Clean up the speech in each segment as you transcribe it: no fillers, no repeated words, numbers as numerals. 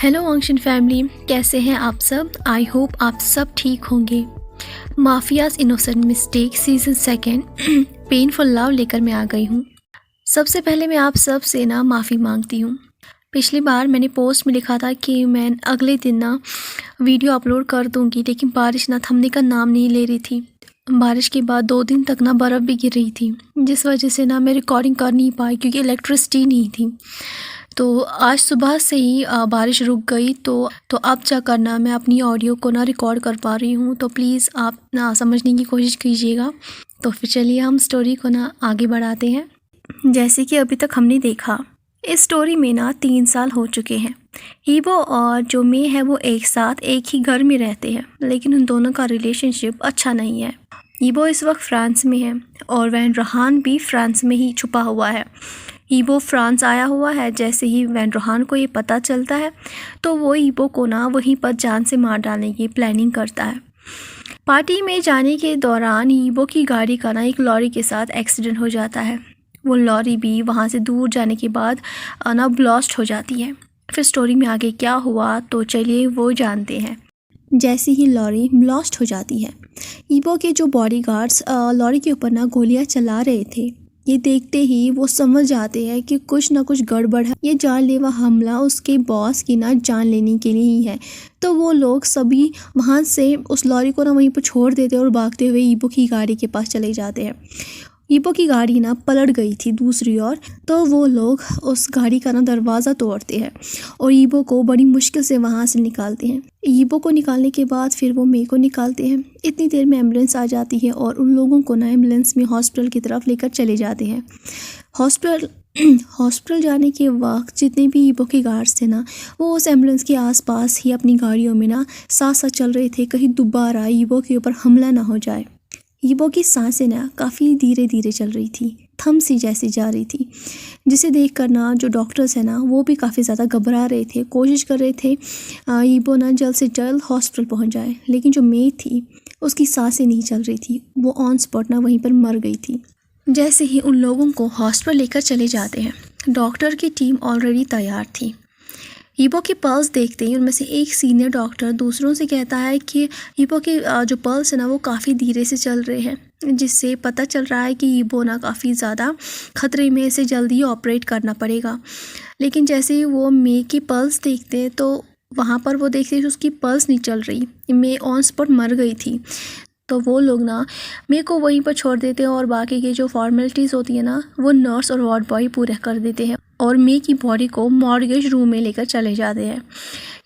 Hello Anshan family, कैसे हैं आप सब। आई होप आप सब ठीक होंगे। Mafias innocent mistake season second painful love लेकर मैं आ गई हूँ। सबसे पहले मैं आप सब से ना माफ़ी मांगती हूँ। पिछली बार मैंने पोस्ट में लिखा था कि मैं अगले दिन ना वीडियो अपलोड कर दूँगी, लेकिन बारिश ना थमने का नाम नहीं ले रही थी। बारिश के बाद 2 दिन तक ना बर्फ़ भी गिर रही थी, जिस वजह से ना मैं रिकॉर्डिंग कर नहीं पाई क्योंकि इलेक्ट्रिसिटी नहीं थी। तो आज सुबह से ही बारिश रुक गई तो अब जाकर ना मैं अपनी ऑडियो को ना रिकॉर्ड कर पा रही हूँ। तो प्लीज़ आप ना समझने की कोशिश कीजिएगा। तो फिर चलिए हम स्टोरी को ना आगे बढ़ाते हैं। जैसे कि अभी तक हमने देखा, इस स्टोरी में ना 3 साल हो चुके हैं। हीबो और जो मे है वो एक साथ एक ही घर में रहते हैं, लेकिन उन दोनों का रिलेशनशिप अच्छा नहीं है। हीबो इस वक्त फ्रांस में है और वैन रोहान भी फ्रांस में ही छुपा हुआ है। हीबो फ्रांस आया हुआ है। जैसे ही वैन रोहान को ये पता चलता है तो वो हीबो को ना वहीं पर जान से मार डालने की प्लानिंग करता है। पार्टी में जाने के दौरान हीबो की गाड़ी का ना एक लॉरी के साथ एक्सीडेंट हो जाता है। वो लॉरी भी वहाँ से दूर जाने के बाद ना ब्लास्ट हो जाती है। फिर स्टोरी में आगे क्या हुआ तो चलिए वो जानते हैं। जैसे ही लॉरी ब्लास्ट हो जाती है, हीबो के जो बॉडीगार्ड्स लॉरी के ऊपर ना गोलियां चला रहे थे, ये देखते ही वो समझ जाते हैं कि कुछ ना कुछ गड़बड़ है। ये जानलेवा हमला उसके बॉस की ना जान लेने के लिए ही है। तो वो लोग सभी वहाँ से उस लॉरी को ना वहीं पर छोड़ देते हैं और भागते हुए हीबो की गाड़ी के पास चले जाते हैं। हीबो की गाड़ी ना पलट गई थी दूसरी ओर, तो वो लोग उस गाड़ी का ना दरवाज़ा तोड़ते हैं और हीबो को बड़ी मुश्किल से वहाँ से निकालते हैं। हीबो को निकालने के बाद फिर वो मे को निकालते हैं। इतनी देर में एम्बुलेंस आ जाती है और उन लोगों को ना एम्बुलेंस में हॉस्पिटल की तरफ लेकर चले जाते हैं। हॉस्पिटल जाने के वक्त जितने भी हीबो के गार्ड्स थे ना, वो उस एम्बुलेंस के आसपास ही अपनी गाड़ियों में ना साथ साथ चल रहे थे, कहीं दोबारा हीबो के ऊपर हमला ना हो जाए। हीबो की सांसें ना काफ़ी धीरे धीरे चल रही थी, थम सी जैसी जा रही थी, जिसे देख कर ना जो डॉक्टर्स हैं ना वो भी काफ़ी ज़्यादा घबरा रहे थे, कोशिश कर रहे थे हीबो ना जल्द से जल्द हॉस्पिटल पहुंच जाए। लेकिन जो मे थी उसकी सांसें नहीं चल रही थी, वो ऑन स्पॉट ना वहीं पर मर गई थी। जैसे ही उन लोगों को हॉस्पिटल लेकर चले जाते हैं, डॉक्टर की टीम ऑलरेडी तैयार थी। हीबो के पल्स देखते ही उनमें से एक सीनियर डॉक्टर दूसरों से कहता है कि हीबो के जो पल्स है ना वो काफ़ी धीरे से चल रहे हैं, जिससे पता चल रहा है कि हीबो ना काफ़ी ज़्यादा खतरे में, से जल्दी ही ऑपरेट करना पड़ेगा। लेकिन जैसे ही वो मे की पल्स देखते हैं तो वहाँ पर वो देखते हैं कि उसकी पल्स नहीं चल रही, मे ऑन स्पॉट मर गई थी। तो वो लोग ना मे को वहीं पर छोड़ देते हैं और बाकी की जो फॉर्मेलिटीज़ होती है ना वो नर्स और वार्ड बॉय पूरा कर देते हैं और मे की बॉडी को मॉर्गेज रूम में लेकर चले जाते हैं।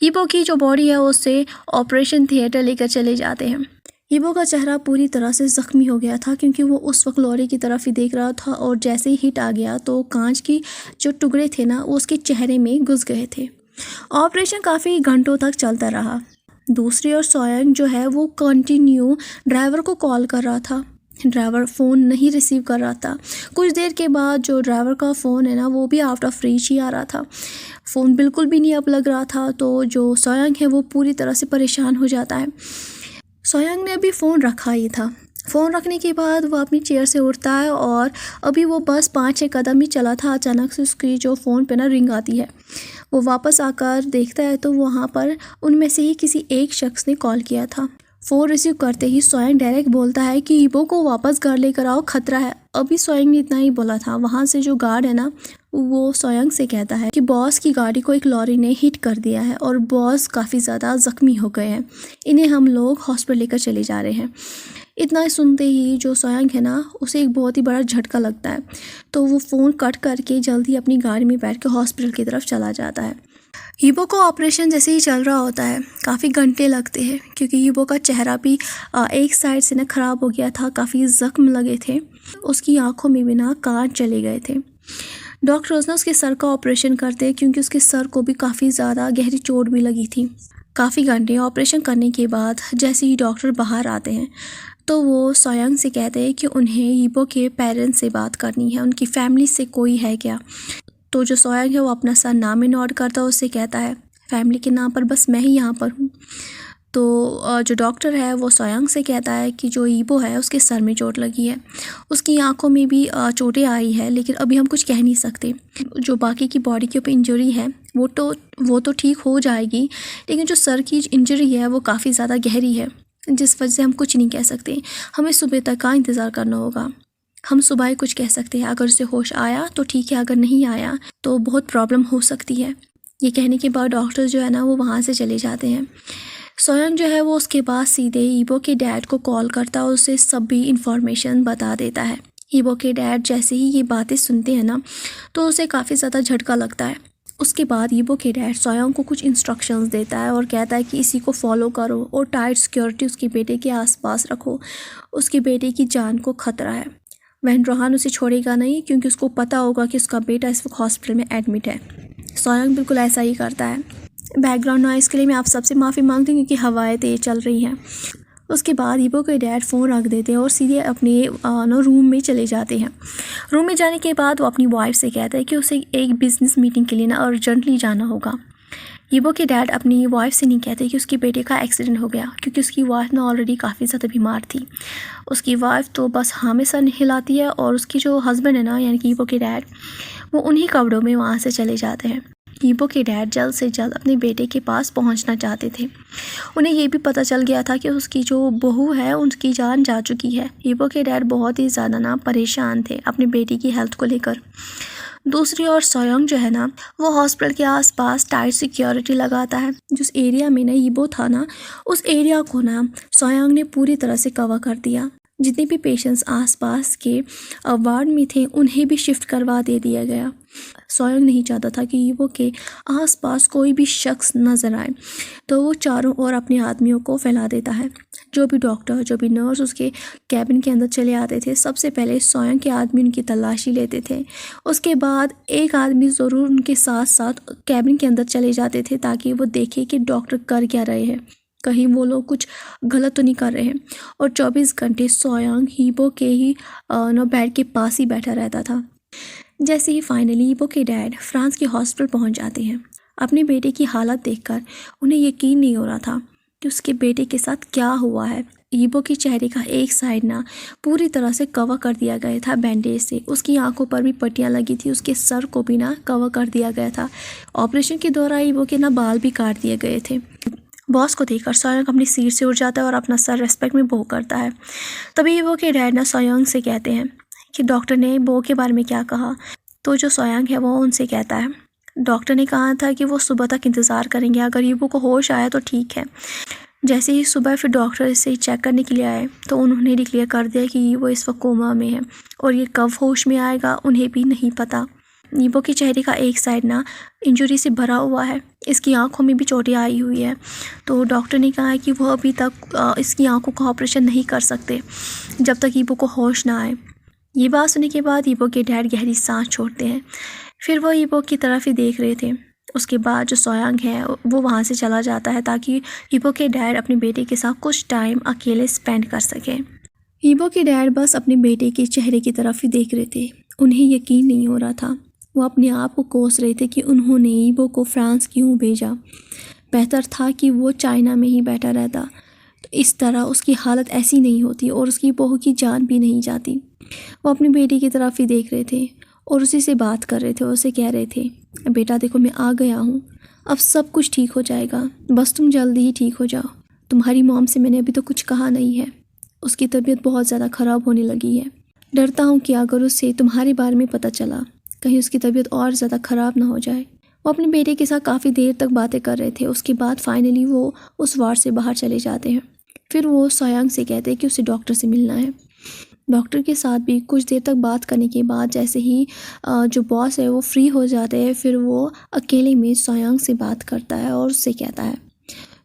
हीबो की जो बॉडी है उससे ऑपरेशन थिएटर लेकर चले जाते हैं। हीबो का चेहरा पूरी तरह से ज़ख्मी हो गया था क्योंकि वो उस वक्त लॉरी की तरफ ही देख रहा था और जैसे ही हिट आ गया तो कांच की जो टुकड़े थे ना वो उसके चेहरे में घुस गए थे। ऑपरेशन काफ़ी घंटों तक चलता रहा। दूसरी ओर सोयांग जो है वो कंटिन्यू ड्राइवर को कॉल कर रहा था। ड्राइवर फ़ोन नहीं रिसीव कर रहा था। कुछ देर के बाद जो ड्राइवर का फ़ोन है ना वो भी आउट ऑफ रीच ही आ रहा था, फ़ोन बिल्कुल भी नहीं अब लग रहा था। तो जो सोयांग है वो पूरी तरह से परेशान हो जाता है। सोयांग ने अभी फ़ोन रखा ही था। फ़ोन रखने के बाद वो अपनी चेयर से उठता है और अभी वो बस 5-6 कदम ही चला था, अचानक से उसकी जो फ़ोन पे ना रिंग आती है। वो वापस आकर देखता है तो वहाँ पर उनमें से ही किसी एक शख्स ने कॉल किया था। फ़ोन रिसीव करते ही सोयांग डायरेक्ट बोलता है कि हीबो को वापस घर लेकर आओ, खतरा है। अभी सोयांग ने इतना ही बोला था, वहाँ से जो गार्ड है ना वो सोयांग से कहता है कि बॉस की गाड़ी को एक लॉरी ने हिट कर दिया है और बॉस काफ़ी ज़्यादा ज़ख्मी हो गए हैं, इन्हें हम लोग हॉस्पिटल लेकर चले जा रहे हैं। इतना सुनते ही जो सोयांग है ना उसे एक बहुत ही बड़ा झटका लगता है, तो वो फ़ोन कट करके जल्दी अपनी गाड़ी में बैठ के हॉस्पिटल की तरफ चला जाता है। हीबो को ऑपरेशन जैसे ही चल रहा होता है काफ़ी घंटे लगते हैं क्योंकि हीबो का चेहरा भी एक साइड से ना ख़राब हो गया था, काफ़ी ज़ख्म लगे थे, उसकी आंखों में भी ना कांच चले गए थे। डॉक्टर्स ना उसके सर का ऑपरेशन करते हैं क्योंकि उसके सर को भी काफ़ी ज़्यादा गहरी चोट भी लगी थी। काफ़ी घंटे ऑपरेशन करने के बाद जैसे ही डॉक्टर बाहर आते हैं तो वो सोयांग से कहते हैं कि उन्हें हीबो के पेरेंट्स से बात करनी है, उनकी फैमिली से कोई है क्या। तो जो सोयांग है वो अपना सर नाम में नोट करता है, उससे कहता है फैमिली के नाम पर बस मैं ही यहाँ पर हूँ। तो जो डॉक्टर है वो सोयांग से कहता है कि जो ईबो है उसके सर में चोट लगी है, उसकी आंखों में भी चोटें आई है, लेकिन अभी हम कुछ कह नहीं सकते। जो बाकी की बॉडी के ऊपर इंजरी है वो तो ठीक हो जाएगी, लेकिन जो सर की इंजरी है वो काफ़ी ज़्यादा गहरी है, जिस वजह से हम कुछ नहीं कह सकते। हमें सुबह तक का इंतज़ार करना होगा। हम सुबह ही कुछ कह सकते हैं, अगर उसे होश आया तो ठीक है, अगर नहीं आया तो बहुत प्रॉब्लम हो सकती है। ये कहने के बाद डॉक्टर जो है ना वो वहाँ से चले जाते हैं। सोयांग जो है वो उसके बाद सीधे ईबो के डैड को कॉल करता है और उसे सभी इन्फॉर्मेशन बता देता है। ईबो के डैड जैसे ही ये बातें सुनते हैं ना तो उसे काफ़ी ज़्यादा झटका लगता है। उसके बाद ईबो के डैड सोयांग को कुछ इंस्ट्रक्शंस देता है और कहता है कि इसी को फॉलो करो और टाइट सिक्योरिटी उसके बेटे के आसपास रखो, उसके बेटे की जान को खतरा है। वैन रोहान उसे छोड़ेगा नहीं, क्योंकि उसको पता होगा कि उसका बेटा इस वक्त हॉस्पिटल में एडमिट है। सोयांग बिल्कुल ऐसा ही करता है। बैकग्राउंड नॉइज़ के लिए मैं आप सबसे माफ़ी मांगती हूँ, क्योंकि हवाएं तेज़ चल रही हैं। उसके बाद ईबो के डैड फ़ोन रख देते हैं और सीधे अपने रूम में चले जाते हैं। रूम में जाने के बाद वो अपनी वाइफ से कहता है कि उसे एक बिज़नेस मीटिंग के लिए ना अर्जेंटली जाना होगा। ईबो के डैड अपनी वाइफ से नहीं कहते कि उसके बेटे का एक्सीडेंट हो गया, क्योंकि उसकी वाइफ ना ऑलरेडी काफ़ी ज़्यादा बीमार थी। उसकी वाइफ तो बस हाँ में सर हिलाती है, और उसकी जो हस्बैंड है ना, यानी कि ईबो के डैड, वो उन्हीं कपड़ों में वहाँ से चले जाते हैं। ईबो के डैड जल्द से जल्द अपने बेटे के पास पहुंचना चाहते थे। उन्हें ये भी पता चल गया था कि उसकी जो बहू है उनकी जान जा चुकी है। ईबो के डैड बहुत ही ज़्यादा ना परेशान थे अपनी बेटी की हेल्थ को लेकर। दूसरी ओर सोयांग जो है ना वो हॉस्पिटल के आसपास टाइट सिक्योरिटी लगाता है। जिस एरिया में ना ईबो था ना, उस एरिया को ना सोयांग ने पूरी तरह से कवर कर दिया। जितने भी पेशेंट्स आसपास के वार्ड में थे उन्हें भी शिफ्ट करवा दे दिया गया। सोयांग नहीं चाहता था कि ईबो के आसपास कोई भी शख्स नज़र आए, तो वो चारों ओर अपने आदमियों को फैला देता है। जो भी डॉक्टर, जो भी नर्स उसके कैबिन के अंदर चले आते थे, सबसे पहले सोयांग के आदमी उनकी तलाशी लेते थे। उसके बाद एक आदमी ज़रूर उनके साथ साथ कैबिन के अंदर चले जाते थे, ताकि वो देखे कि डॉक्टर कर क्या रहे हैं, कहीं वो लोग कुछ गलत तो नहीं कर रहे हैं। और 24 घंटे सोयांग ईबो के ही बेड के पास ही बैठा रहता था। जैसे ही फाइनली ईबो के डैड फ्रांस के हॉस्पिटल पहुंच जाते हैं, अपने बेटे की हालत देखकर उन्हें यकीन नहीं हो रहा था कि उसके बेटे के साथ क्या हुआ है। ईबो के चेहरे का एक साइड ना पूरी तरह से कवर कर दिया गया था बैंडेज से, उसकी आंखों पर भी पट्टियां लगी थी, उसके सर को भी ना कवर कर दिया गया था। ऑपरेशन के दौरान ईबो के ना बाल भी काट दिए गए थे। बॉस को देखकर सोयांग अपनी सीट से उठ जाता है और अपना सर रेस्पेक्ट में बो करता है। तभी ईबो के डैड ना सोयांग से कहते हैं कि डॉक्टर ने बो के बारे में क्या कहा। तो जो सोयांग है वो उनसे कहता है, डॉक्टर ने कहा था कि वो सुबह तक इंतज़ार करेंगे, अगर ईबो को होश आया तो ठीक है। जैसे ही सुबह फिर डॉक्टर इसे चेक करने के लिए आए तो उन्होंने डिक्लेयर कर दिया कि ईबो इस वक्त कोमा में है, और ये कब होश में आएगा उन्हें भी नहीं पता। ईबो के चेहरे का एक साइड ना इंजरी से भरा हुआ है, इसकी आंखों में भी चोटें आई हुई है। तो डॉक्टर ने कहा है कि वो अभी तक इसकी आंखों का ऑपरेशन नहीं कर सकते जब तक ईबो को होश ना आए। ये बात सुनने के बाद ईबो के डैड गहरी सांस छोड़ते हैं। फिर वो ईबो की तरफ ही देख रहे थे। उसके बाद जो सोयांग है वो वहाँ से चला जाता है, ताकि ईबो के डैड अपने बेटे के साथ कुछ टाइम अकेले स्पेंड कर सकें। ईबो के डैड बस अपने बेटे के चेहरे की तरफ ही देख रहे थे। उन्हें यकीन नहीं हो रहा था। वो अपने आप को कोस रहे थे कि उन्होंने ईबो को फ्रांस क्यों भेजा। बेहतर था कि वो चाइना में ही बैठा रहता, तो इस तरह उसकी हालत ऐसी नहीं होती और उसकी बहू की जान भी नहीं जाती। वो अपने बेटे की तरफ ही देख रहे थे और उसी से बात कर रहे थे। उसे कह रहे थे, बेटा देखो मैं आ गया हूँ, अब सब कुछ ठीक हो जाएगा, बस तुम जल्दी ही ठीक हो जाओ। तुम्हारी मॉम से मैंने अभी तो कुछ कहा नहीं है, उसकी तबीयत बहुत ज़्यादा ख़राब होने लगी है। डरता हूँ कि अगर उससे तुम्हारे बारे में पता चला कहीं उसकी तबीयत और ज़्यादा ख़राब ना हो जाए। वो अपने बेटे के साथ काफ़ी देर तक बातें कर रहे थे। उसके बाद फाइनली वो उस वार्ड से बाहर चले जाते हैं। फिर वो सोयांग से कहते हैं कि उसे डॉक्टर से मिलना है। डॉक्टर के साथ भी कुछ देर तक बात करने के बाद जैसे ही जो बॉस है वो फ्री हो जाते हैं, फिर वो अकेले में सोयांग से बात करता है और उससे कहता है,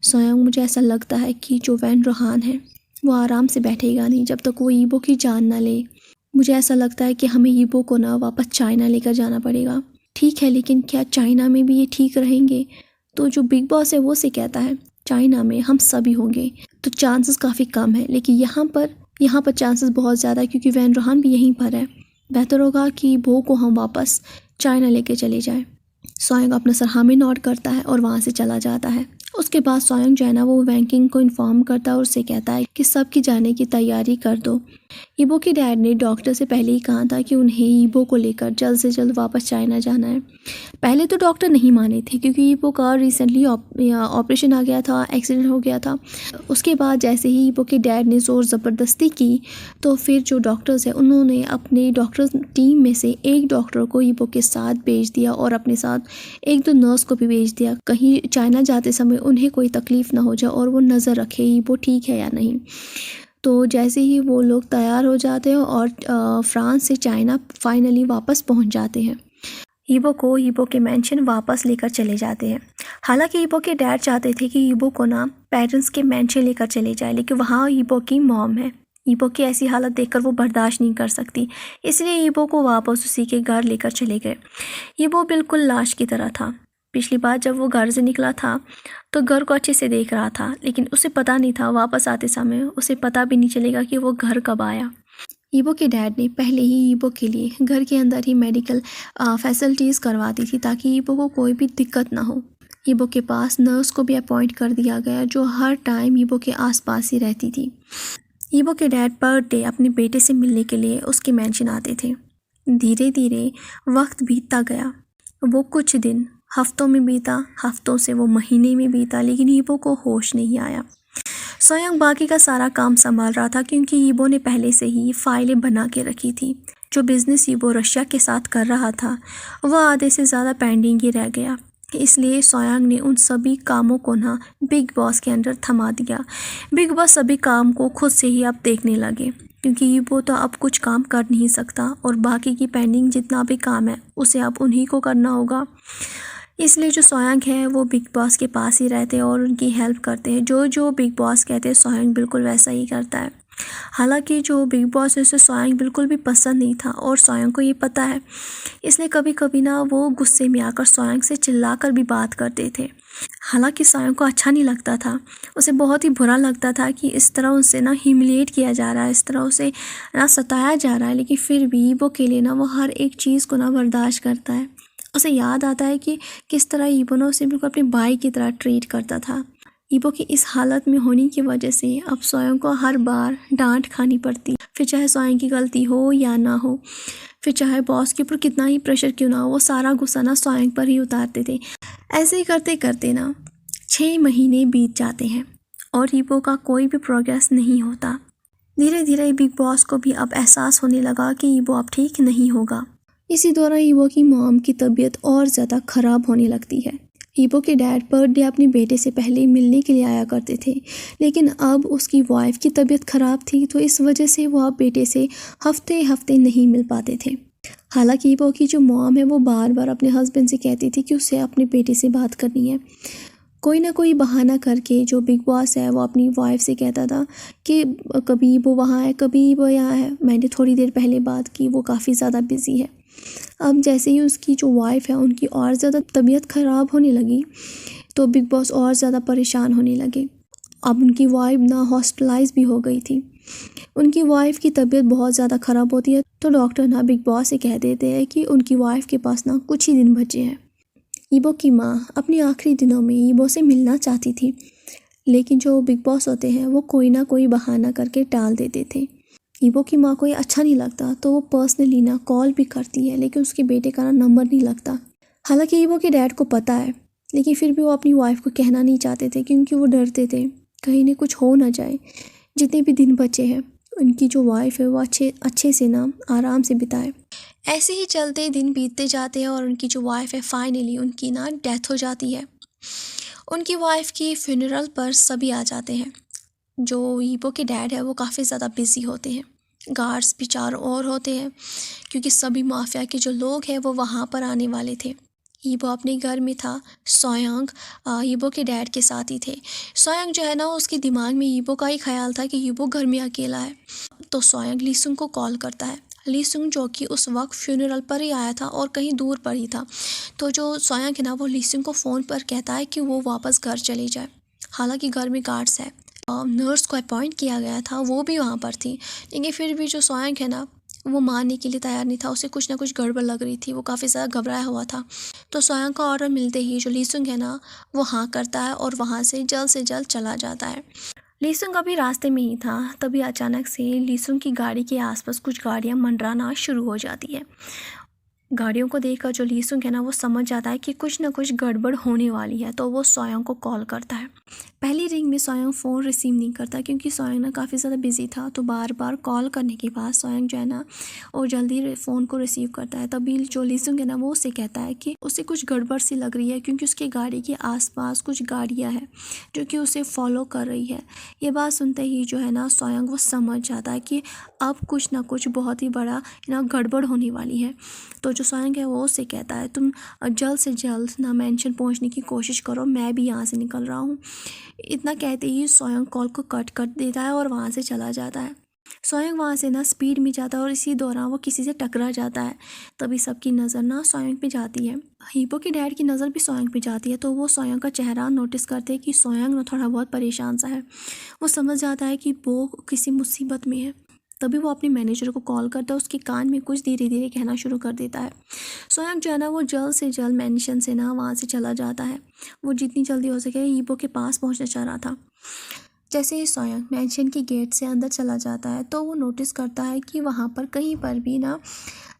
सोयांग मुझे ऐसा लगता है कि जो वैन रोहान है वो आराम से बैठेगा नहीं जब तक वो ईबो की जान ना ले। मुझे ऐसा लगता है कि हमें ईबो को ना वापस चाइना लेकर जाना पड़ेगा। ठीक है, लेकिन क्या चाइना में भी ये ठीक रहेंगे? तो जो बिग बॉस है वो से कहता है, चाइना में हम सभी होंगे तो चांसेस काफ़ी कम है, लेकिन यहाँ पर चांसेस बहुत ज़्यादा है, क्योंकि वैन रोहान भी यहीं पर है। बेहतर होगा कि बो को हम वापस चाइना लेके चले जाएं। सोयांग अपना सर हाँ में नोट करता है और वहाँ से चला जाता है। उसके बाद सोयांग जो है ना वो वैंकिंग को इन्फॉर्म करता है और उससे कहता है कि सबकी जाने की तैयारी कर दो। ईबो के डैड ने डॉक्टर से पहले ही कहा था कि उन्हें ईबो को लेकर जल्द से जल्द वापस चाइना जाना है। पहले तो डॉक्टर नहीं माने थे क्योंकि ईबो का रिसेंटली ऑपरेशन आ गया था, एक्सीडेंट हो गया था। उसके बाद जैसे ही ईबो के डैड ने ज़ोर ज़बरदस्ती की तो फिर जो डॉक्टर्स हैं उन्होंने अपने डॉक्टर्स टीम में से एक डॉक्टर को ईबो के साथ भेज दिया और अपने साथ एक दो नर्स को भी भेज दिया, कहीं चाइना जाते समय उन्हें कोई तकलीफ़ ना हो जाए और वो नज़र रखे ईबो ठीक है या नहीं। तो जैसे ही वो लोग तैयार हो जाते हैं और फ्रांस से चाइना फाइनली वापस पहुंच जाते हैं, ईबो को ईबो के मेंशन वापस लेकर चले जाते हैं। हालांकि ईबो के डैड चाहते थे कि ईबो को ना पेरेंट्स के मेंशन लेकर चले जाए, लेकिन वहाँ ईबो की मॉम है। ईबो की ऐसी हालत देखकर वो बर्दाश्त नहीं कर सकती, इसलिए ईबो को वापस उसी के घर लेकर चले गए। ईबो बिल्कुल लाश की तरह था। पिछली बार जब वो घर से निकला था तो घर को अच्छे से देख रहा था, लेकिन उसे पता नहीं था वापस आते समय उसे पता भी नहीं चलेगा कि वो घर कब आया। ईबो के डैड ने पहले ही ईबो के लिए घर के अंदर ही मेडिकल फैसिलिटीज़ करवा दी थी ताकि ईबो को कोई भी दिक्कत ना हो। ईबो के पास नर्स को भी अपॉइंट कर दिया गया जो हर टाइम ईबो के आसपास ही रहती थी। ईबो के डैड पर डे अपने बेटे से मिलने के लिए उसके मेंशन आते थे। धीरे धीरे वक्त बीतता गया। वो कुछ दिन हफ्तों में बीता, हफ्तों से वो महीने में बीता, लेकिन ईबो को होश नहीं आया। सोयांग बाकी का सारा काम संभाल रहा था क्योंकि ईबो ने पहले से ही फाइलें बना के रखी थी। जो बिज़नेस ईबो रशिया के साथ कर रहा था वह आधे से ज़्यादा पेंडिंग ही रह गया, इसलिए सोयांग ने उन सभी कामों को ना बिग बॉस के अंदर थमा दिया। बिग बॉस सभी काम को खुद से ही अब देखने लगे क्योंकि ईबो तो अब कुछ काम कर नहीं सकता और बाकी की पेंडिंग जितना भी काम है उसे अब उन्हीं को करना होगा। इसलिए जो सोयांग है वो बिग बॉस के पास ही रहते हैं और उनकी हेल्प करते हैं। जो जो बिग बॉस कहते हैं सोयांग बिल्कुल वैसा ही करता है। हालांकि जो बिग बॉस है उसे सोयांग बिल्कुल भी पसंद नहीं था और सोयांग को ये पता है, इसलिए कभी कभी ना वो गुस्से में आकर सोयांग से चिल्लाकर भी बात करते थे। हालांकि सोयांग को अच्छा नहीं लगता था, उसे बहुत ही बुरा लगता था कि इस तरह उसे ना ह्यूमिलिएट किया जा रहा है, इस तरह उसे ना सताया जा रहा है, लेकिन फिर भी वो के लिए ना वो हर एक चीज़ को ना बर्दाश्त करता है। उसे याद आता है कि किस तरह ईबो ने उसे बिल्कुल अपने भाई की तरह ट्रीट करता था। ईबो की इस हालत में होने की वजह से अब सोयांग को हर बार डांट खानी पड़ती, फिर चाहे सोयांग की गलती हो या ना हो, फिर चाहे बॉस के ऊपर कितना ही प्रेशर क्यों ना हो, वो सारा गुस्सा ना सोयांग पर ही उतारते थे। ऐसे ही करते करते ना 6 महीने बीत जाते हैं और ईबो का कोई भी प्रोग्रेस नहीं होता। धीरे धीरे बिग बॉस को भी अब एहसास होने लगा कि ईबो अब ठीक नहीं होगा। इसी दौरान ईबो की मॉम की तबीयत और ज़्यादा ख़राब होने लगती है। ईबो के डैड बर्थडे अपने बेटे से पहले मिलने के लिए आया करते थे, लेकिन अब उसकी वाइफ की तबीयत ख़राब थी तो इस वजह से वो अब बेटे से हफ्ते हफ्ते नहीं मिल पाते थे। हालांकि ईबो की जो मॉम है वो बार बार अपने हस्बैंड से कहती थी कि उसे अपने बेटे से बात करनी है। कोई ना कोई बहाना करके जो बिग बॉस है वो अपनी वाइफ से कहता था कि कभी वो वहाँ है, कभी वो यहाँ है। मैंने थोड़ी देर पहले बात की, वो काफ़ी ज़्यादा बिजी है। अब जैसे ही उसकी जो वाइफ है उनकी और ज़्यादा तबीयत ख़राब होने लगी तो बिग बॉस और ज़्यादा परेशान होने लगे। अब उनकी वाइफ ना हॉस्पिटलाइज भी हो गई थी। उनकी वाइफ की तबीयत बहुत ज़्यादा ख़राब होती है तो डॉक्टर ना बिग बॉस से कह देते हैं कि उनकी वाइफ के पास ना कुछ ही दिन बचे हैं। ईबो की माँ अपने आखिरी दिनों में ईबो से मिलना चाहती थी, लेकिन जो बिग बॉस होते हैं वो कोई ना कोई बहाना करके टाल देते थे। ईबो की माँ को ये अच्छा नहीं लगता तो वो पर्सनली ना कॉल भी करती है, लेकिन उसके बेटे का ना नंबर नहीं लगता। हालांकि ईबो के डैड को पता है, लेकिन फिर भी वो अपनी वाइफ को कहना नहीं चाहते थे क्योंकि वो डरते थे कहीं ना कुछ हो ना जाए। जितने भी दिन बचे हैं उनकी जो वाइफ है वो अच्छे से ना आराम से बिताए। ऐसे ही चलते दिन बीतते जाते हैं और उनकी जो वाइफ है फाइनली उनकी ना डेथ हो जाती है। उनकी वाइफ की फ्यूनरल पर सभी आ जाते हैं। जो ईबो के डैड है वो काफ़ी ज़्यादा बिजी होते हैं, गार्ड्स भी चारों ओर होते हैं क्योंकि सभी माफिया के जो लोग हैं वो वहाँ पर आने वाले थे। ईबो अपने घर में था, सोयांग ईबो के डैड के साथ ही थे। सोयांग जो है ना उसके दिमाग में ईबो का ही ख्याल था कि ईबो घर में अकेला है, तो सोयांग लीसुंग को कॉल करता है। लीसुंग जो कि उस वक्त फ्यूनरल पर ही आया था और कहीं दूर पर ही था, तो जो सोयांग है ना वो लीसुंग को फ़ोन पर कहता है कि वो वापस घर चले जाए। हालांकि घर में गार्ड्स है, नर्स को अपॉइंट किया गया था वो भी वहाँ पर थी, लेकिन फिर भी जो सोयांग है ना वो मानने के लिए तैयार नहीं था, उसे कुछ ना कुछ गड़बड़ लग रही थी, वो काफ़ी ज़्यादा घबराया हुआ था। तो सोयांग का ऑर्डर मिलते ही जो लीसुंग है ना, वो हाँ करता है और वहाँ से जल्द चला जाता है। लीसुंग अभी रास्ते में ही था, तभी अचानक से लीसुंग की गाड़ी के आसपास कुछ गाड़ियाँ मंडराना शुरू हो जाती है। गाड़ियों को देखकर जो लीसुंग है ना, वो समझ जाता है कि कुछ ना कुछ गड़बड़ होने वाली है, तो वो सोयांग को कॉल करता है। पहली रिंग में सोयांग फ़ोन रिसीव नहीं करता क्योंकि सोयांग ना काफ़ी ज़्यादा बिजी था, तो बार बार कॉल करने के बाद सोयांग जो है ना, वो जल्दी फ़ोन को रिसीव करता है। तभी जो लीसुंग है ना, वो उससे कहता है कि उसे कुछ गड़बड़ सी लग रही है क्योंकि उसकी गाड़ी के आसपास कुछ गाड़ियाँ हैं जो कि उसे फॉलो कर रही है। ये बात सुनते ही जो है ना, सोयांग वो समझ जाता है कि अब कुछ ना कुछ बहुत ही बड़ा ना गड़बड़ होने वाली है। तो जो सोयांग है वो उससे कहता है, तुम जल्द से जल्द ना मेंशन पहुंचने की कोशिश करो, मैं भी यहाँ से निकल रहा हूँ। इतना कहते ही सोयांग कॉल को कट कर देता है और वहाँ से चला जाता है। सोयांग वहाँ से ना स्पीड में जाता है और इसी दौरान वो किसी से टकरा जाता है। तभी सबकी नज़र ना सोयांग पे जाती है। हीबो के डैड की नज़र भी सोयांग पे जाती है, तो वो सोयांग का चेहरा नोटिस करते हैं कि सोयांग ना थोड़ा बहुत परेशान सा है। वो समझ जाता है कि वो किसी मुसीबत में है। तभी वो अपने मैनेजर को कॉल करता है, उसके कान में कुछ धीरे धीरे कहना शुरू कर देता है। सोयांग जो है ना, वो जल्द से जल्द मैंशन से ना वहाँ से चला जाता है। वो जितनी जल्दी हो सके ईबो के पास पहुँचना चाह रहा था। जैसे ही सोयांग मैंशन के गेट से अंदर चला जाता है, तो वो नोटिस करता है कि वहाँ पर कहीं पर भी ना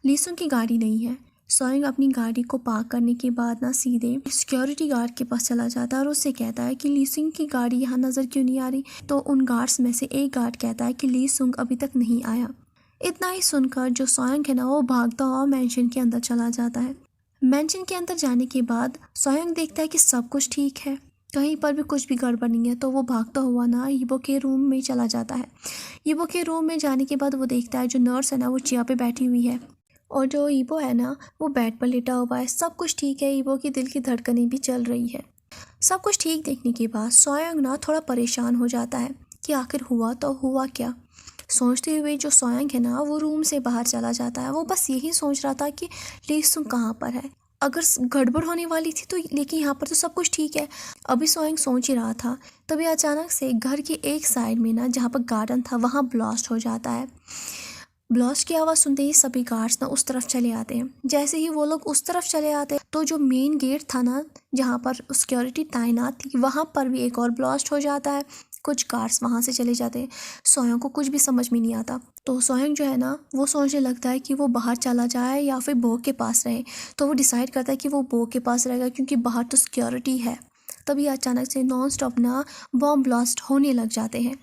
लीसुंग की गाड़ी नहीं है। सोयांग अपनी गाड़ी को पार्क करने के बाद ना सीधे सिक्योरिटी गार्ड के पास चला जाता है और उससे कहता है कि लीसुंग की गाड़ी यहाँ नज़र क्यों नहीं आ रही। तो उन गार्ड्स में से एक गार्ड कहता है कि लीसुंग अभी तक नहीं आया। इतना ही सुनकर जो सोयांग है ना, वो भागता हुआ मैंशन के अंदर चला जाता है। मैंशन के अंदर जाने के बाद सोयांग देखता है कि सब कुछ ठीक है, कहीं पर भी कुछ भी गड़बड़ नहीं है। तो वो भागता हुआ ना ईबो के रूम में चला जाता है। ईबो के रूम में जाने के बाद वो देखता है जो नर्स है ना, वो चेयर पे बैठी हुई है और जो ईबो है ना, वो बेड पर लेटा हुआ है। सब कुछ ठीक है, ईबो की दिल की धड़कनें भी चल रही है। सब कुछ ठीक देखने के बाद सोयांग ना थोड़ा परेशान हो जाता है कि आखिर हुआ तो हुआ क्या। सोचते हुए जो सोयांग है ना, वो रूम से बाहर चला जाता है। वो बस यही सोच रहा था कि लीसुंग कहाँ पर है, अगर गड़बड़ होने वाली थी तो, लेकिन यहाँ पर तो सब कुछ ठीक है। अभी सोयांग सोच ही रहा था, तभी अचानक से घर की एक साइड में ना, जहाँ पर गार्डन था, वहाँ ब्लास्ट हो जाता है। ब्लास्ट की आवाज़ सुनते ही सभी गार्ड्स ना उस तरफ चले आते हैं। जैसे ही वो लोग उस तरफ चले आते हैं, तो जो मेन गेट था ना, जहाँ पर सिक्योरिटी तैनात थी, वहाँ पर भी एक और ब्लास्ट हो जाता है। कुछ गार्ड्स वहाँ से चले जाते हैं। सोयांग को कुछ भी समझ में नहीं आता, तो सोयांग जो है ना, वो सोचने लगता है कि वो बाहर चला जाए या फिर बो के पास रहे। तो वो डिसाइड करता है कि वो बो के पास रहेगा क्योंकि बाहर तो सिक्योरिटी है। तभी अचानक से नॉन स्टॉप ना बॉम्ब ब्लास्ट होने लग जाते हैं।